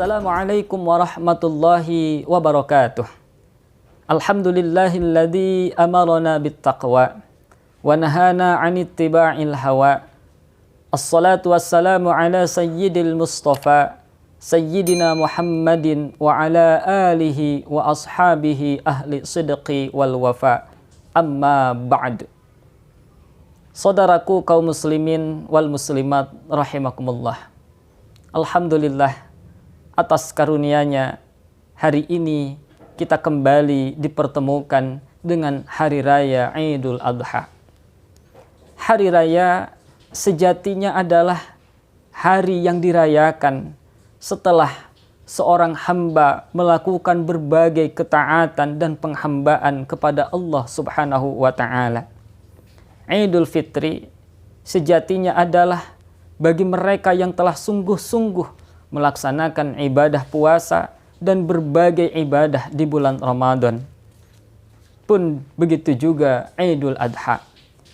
Assalamualaikum warahmatullahi wabarakatuh. Alhamdulillahilladzi amarana bittaqwa wa nahana 'anittiba'il hawa. Assalatu wassalamu ala sayyidil mustafa sayyidina Muhammadin wa ala alihi wa ashabihi ahli sidqi wal wafa. Amma ba'd. Saudaraku kaum muslimin wal muslimat rahimakumullah. Alhamdulillah atas karunia-Nya hari ini kita kembali dipertemukan dengan hari raya Idul Adha. Hari raya sejatinya adalah hari yang dirayakan setelah seorang hamba melakukan berbagai ketaatan dan penghambaan kepada Allah Subhanahu wa taala. Idul Fitri sejatinya adalah bagi mereka yang telah sungguh-sungguh melaksanakan ibadah puasa dan berbagai ibadah di bulan Ramadan. Pun begitu juga Idul Adha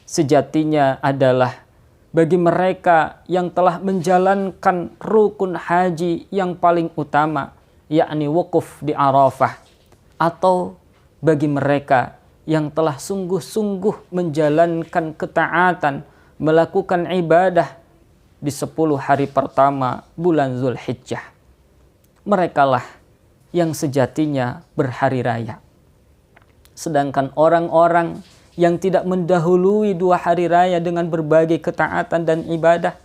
sejatinya adalah bagi mereka yang telah menjalankan rukun haji yang paling utama, yakni wukuf di Arafah, atau bagi mereka yang telah sungguh-sungguh menjalankan ketaatan, melakukan ibadah di 10 hari pertama bulan Zulhijjah. Merekalah yang sejatinya berhari raya. Sedangkan orang-orang yang tidak mendahului 2 hari raya dengan berbagai ketaatan dan ibadah,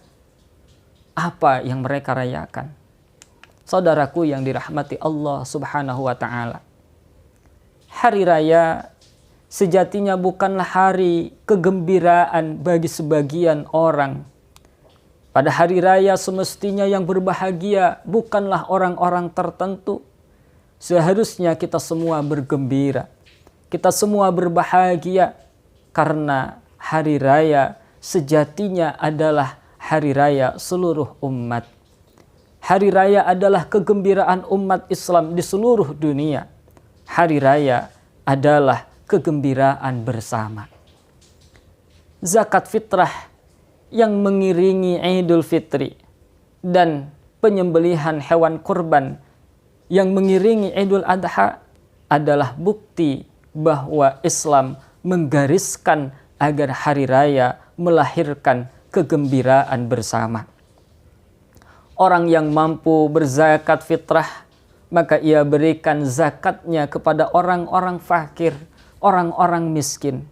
apa yang mereka rayakan? Saudaraku yang dirahmati Allah Subhanahu wa taala. Hari raya sejatinya bukanlah hari kegembiraan bagi sebagian orang. Pada hari raya semestinya yang berbahagia bukanlah orang-orang tertentu. Seharusnya kita semua bergembira. Kita semua berbahagia karena hari raya sejatinya adalah hari raya seluruh umat. Hari raya adalah kegembiraan umat Islam di seluruh dunia. Hari raya adalah kegembiraan bersama. Zakat fitrah yang mengiringi Idul Fitri dan penyembelihan hewan kurban yang mengiringi Idul Adha adalah bukti bahwa Islam menggariskan agar hari raya melahirkan kegembiraan bersama. Orang yang mampu berzakat fitrah, maka ia berikan zakatnya kepada orang-orang fakir, orang-orang miskin.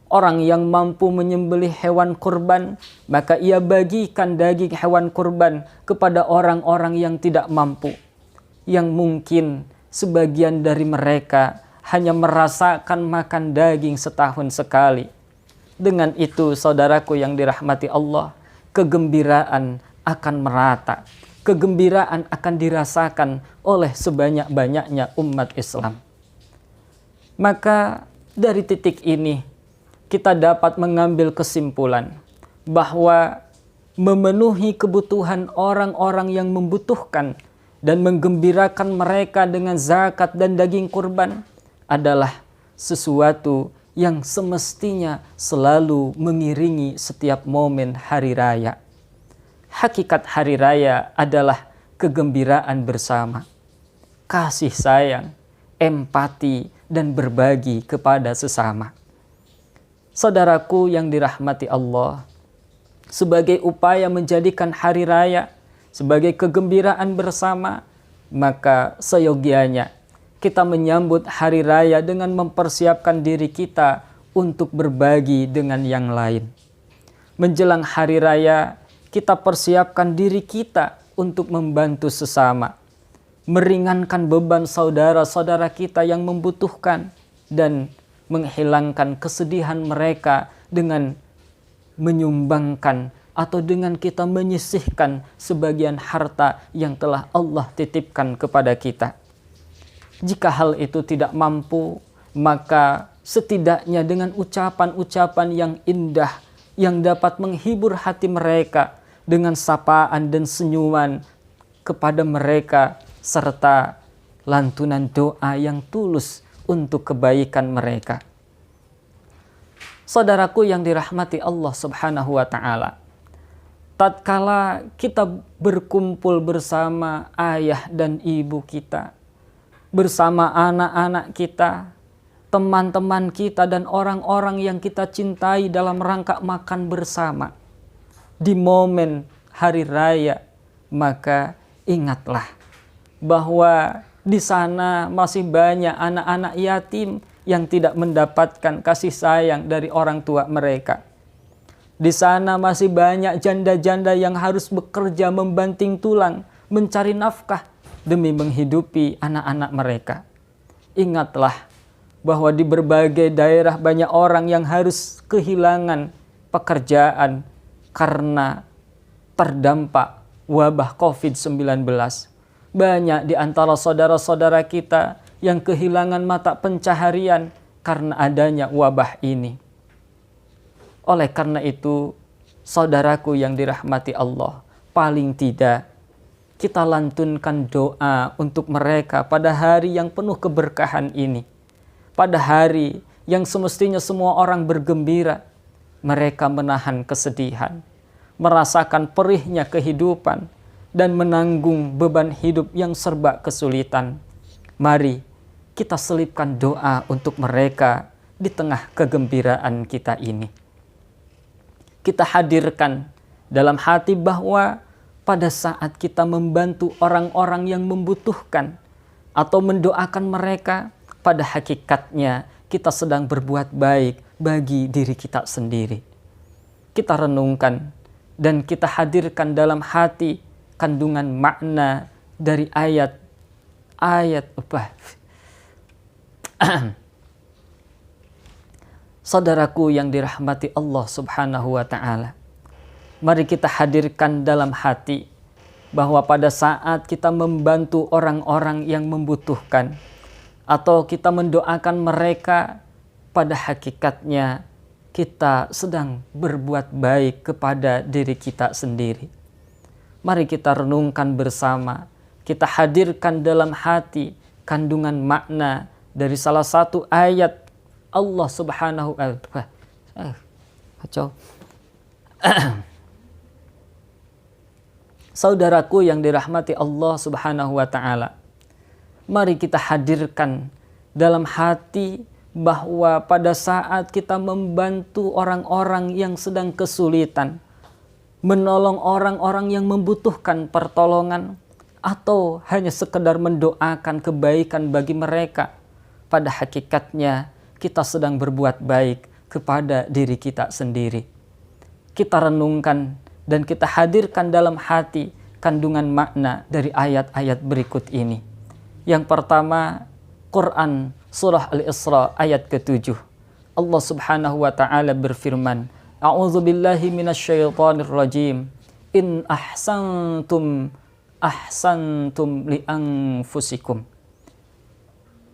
Orang yang mampu menyembelih hewan kurban, maka ia bagikan daging hewan kurban kepada orang-orang yang tidak mampu. Yang mungkin sebagian dari mereka hanya merasakan makan daging setahun sekali. Dengan itu, saudaraku yang dirahmati Allah, kegembiraan akan merata. Kegembiraan akan dirasakan oleh sebanyak-banyaknya umat Islam. Maka dari titik ini, kita dapat mengambil kesimpulan bahwa memenuhi kebutuhan orang-orang yang membutuhkan dan menggembirakan mereka dengan zakat dan daging kurban adalah sesuatu yang semestinya selalu mengiringi setiap momen hari raya. Hakikat hari raya adalah kegembiraan bersama, kasih sayang, empati, dan berbagi kepada sesama. Saudaraku yang dirahmati Allah, sebagai upaya menjadikan hari raya sebagai kegembiraan bersama, maka seyogianya kita menyambut hari raya dengan mempersiapkan diri kita untuk berbagi dengan yang lain. Menjelang hari raya, kita persiapkan diri kita untuk membantu sesama, meringankan beban saudara-saudara kita yang membutuhkan, dan menghilangkan kesedihan mereka dengan menyumbangkan atau dengan kita menyisihkan sebagian harta yang telah Allah titipkan kepada kita. Jika hal itu tidak mampu, maka setidaknya dengan ucapan-ucapan yang indah yang dapat menghibur hati mereka dengan sapaan dan senyuman kepada mereka, serta lantunan doa yang tulus untuk kebaikan mereka. Saudaraku yang dirahmati Allah Subhanahu wa taala, tatkala kita berkumpul bersama ayah dan ibu kita, bersama anak-anak kita, teman-teman kita, dan orang-orang yang kita cintai dalam rangka makan bersama di momen hari raya, maka ingatlah bahwa di sana masih banyak anak-anak yatim yang tidak mendapatkan kasih sayang dari orang tua mereka. Di sana masih banyak janda-janda yang harus bekerja membanting tulang, mencari nafkah demi menghidupi anak-anak mereka. Ingatlah bahwa di berbagai daerah banyak orang yang harus kehilangan pekerjaan karena terdampak wabah COVID-19. Banyak di antara saudara-saudara kita yang kehilangan mata pencaharian karena adanya wabah ini. Oleh karena itu, saudaraku yang dirahmati Allah, paling tidak kita lantunkan doa untuk mereka pada hari yang penuh keberkahan ini. Pada hari yang semestinya semua orang bergembira, mereka menahan kesedihan, merasakan perihnya kehidupan, dan menanggung beban hidup yang serba kesulitan. Mari kita selipkan doa untuk mereka di tengah kegembiraan kita ini. Kita hadirkan dalam hati bahwa pada saat kita membantu orang-orang yang membutuhkan atau mendoakan mereka, pada hakikatnya kita sedang berbuat baik bagi diri kita sendiri. Kita renungkan dan kita hadirkan dalam hati kandungan makna dari ayat Saudaraku yang dirahmati Allah Subhanahu wa ta'ala, mari kita hadirkan dalam hati bahwa pada saat kita membantu orang-orang yang membutuhkan atau kita mendoakan mereka, pada hakikatnya kita sedang berbuat baik kepada diri kita sendiri. Mari kita renungkan bersama, kita hadirkan dalam hati kandungan makna dari salah satu ayat Allah Subhanahu wa ta'ala. Saudaraku yang dirahmati Allah Subhanahu wa ta'ala, mari kita hadirkan dalam hati bahwa pada saat kita membantu orang-orang yang sedang kesulitan, menolong orang-orang yang membutuhkan pertolongan, atau hanya sekedar mendoakan kebaikan bagi mereka, pada hakikatnya kita sedang berbuat baik kepada diri kita sendiri. Kita renungkan dan kita hadirkan dalam hati kandungan makna dari ayat-ayat berikut ini. Yang pertama, Quran surah Al-Isra ayat ke-7. Allah Subhanahu wa ta'ala berfirman, A'udzu billahi minasyaitonir rajim. In ahsantum li anfusikum.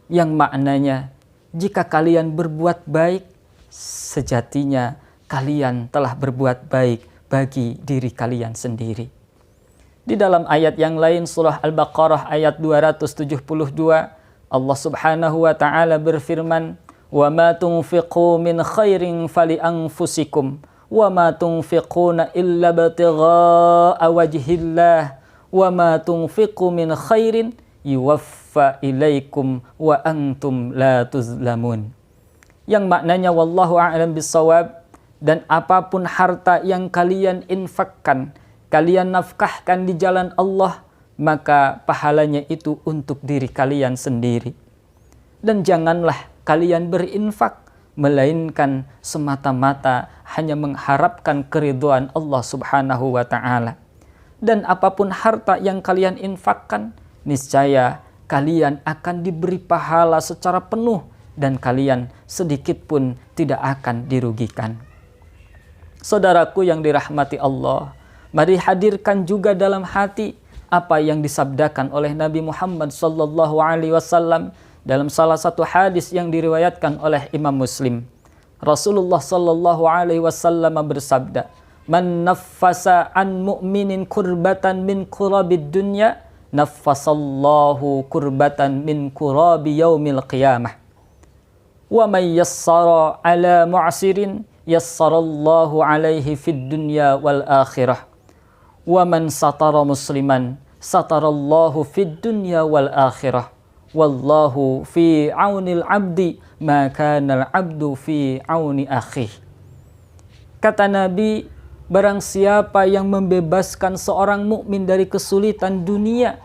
Yang maknanya, jika kalian berbuat baik, sejatinya kalian telah berbuat baik bagi diri kalian sendiri. Di dalam ayat yang lain surah Al-Baqarah ayat 272, Allah Subhanahu wa ta'ala berfirman, wa ma tunfiqu min khairin fali anfusikum wa ma tunfiquna illa ibtigha'a wajhillah wa ma tunfiqu min khairin yuwaffa ilaikum wa antum la tuzlamun. Yang maknanya wallahu a'lam bissawab, dan apapun harta yang kalian infakkan, kalian nafkahkan di jalan Allah, maka pahalanya itu untuk diri kalian sendiri. Dan janganlah kalian berinfak melainkan semata-mata hanya mengharapkan keridhaan Allah Subhanahu wa ta'ala. Dan apapun harta yang kalian infakkan, niscaya kalian akan diberi pahala secara penuh dan kalian sedikit pun tidak akan dirugikan. Saudaraku yang dirahmati Allah, mari hadirkan juga dalam hati apa yang disabdakan oleh Nabi Muhammad sallallahu alaihi wasallam dalam salah satu hadis yang diriwayatkan oleh Imam Muslim. Rasulullah sallallahu alaihi wasallam bersabda, "Man naffasa an mu'minin kurbatan min kurabid dunya, naffasallahu kurbatan min kurabi yaumil qiyamah. Wa man yassara ala mu'sirin yassarallahu alaihi fid dunya wal akhirah. wa man satara musliman satarallahu fid dunya wal akhirah. Wallahu fi aunil abdi ma kana al abdu fi auni akhih. Kata Nabi, barang siapa yang membebaskan seorang mukmin dari kesulitan dunia,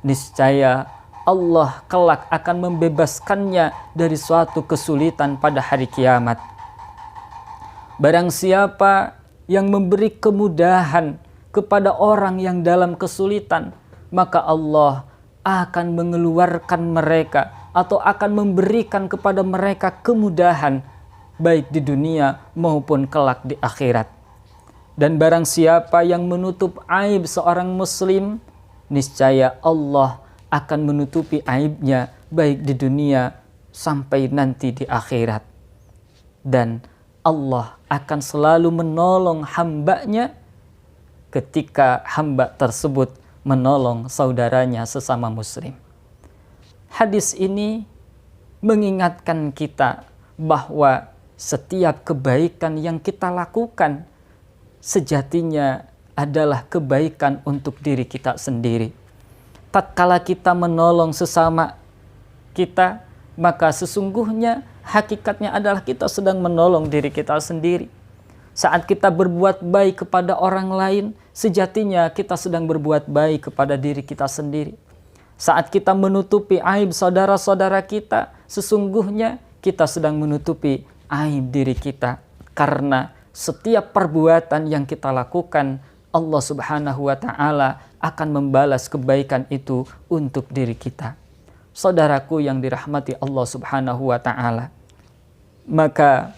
niscaya Allah kelak akan membebaskannya dari suatu kesulitan pada hari kiamat. Barang siapa yang memberi kemudahan kepada orang yang dalam kesulitan, maka Allah akan mengeluarkan mereka atau akan memberikan kepada mereka kemudahan baik di dunia maupun kelak di akhirat. Dan barang siapa yang menutup aib seorang muslim, niscaya Allah akan menutupi aibnya baik di dunia sampai nanti di akhirat. Dan Allah akan selalu menolong hambanya ketika hamba tersebut menolong saudaranya sesama muslim. Hadis ini mengingatkan kita bahwa setiap kebaikan yang kita lakukan sejatinya adalah kebaikan untuk diri kita sendiri. Tatkala kita menolong sesama kita, maka sesungguhnya hakikatnya adalah kita sedang menolong diri kita sendiri. Saat kita berbuat baik kepada orang lain, sejatinya kita sedang berbuat baik kepada diri kita sendiri. Saat kita menutupi aib saudara-saudara kita, sesungguhnya kita sedang menutupi aib diri kita. Karena setiap perbuatan yang kita lakukan, Allah Subhanahu wa Ta'ala akan membalas kebaikan itu untuk diri kita. Saudaraku yang dirahmati Allah Subhanahu wa Ta'ala, maka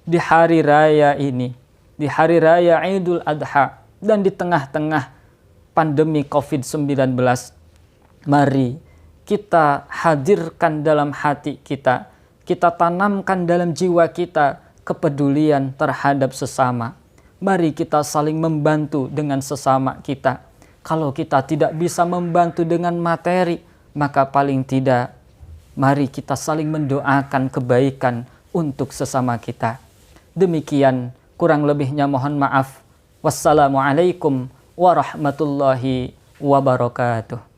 di hari raya ini, di hari raya Idul Adha, dan di tengah-tengah pandemi COVID-19, mari kita hadirkan dalam hati kita, kita tanamkan dalam jiwa kita kepedulian terhadap sesama. Mari kita saling membantu dengan sesama kita. Kalau kita tidak bisa membantu dengan materi, maka paling tidak mari kita saling mendoakan kebaikan untuk sesama kita. Demikian, kurang lebihnya mohon maaf. Wassalamualaikum warahmatullahi wabarakatuh.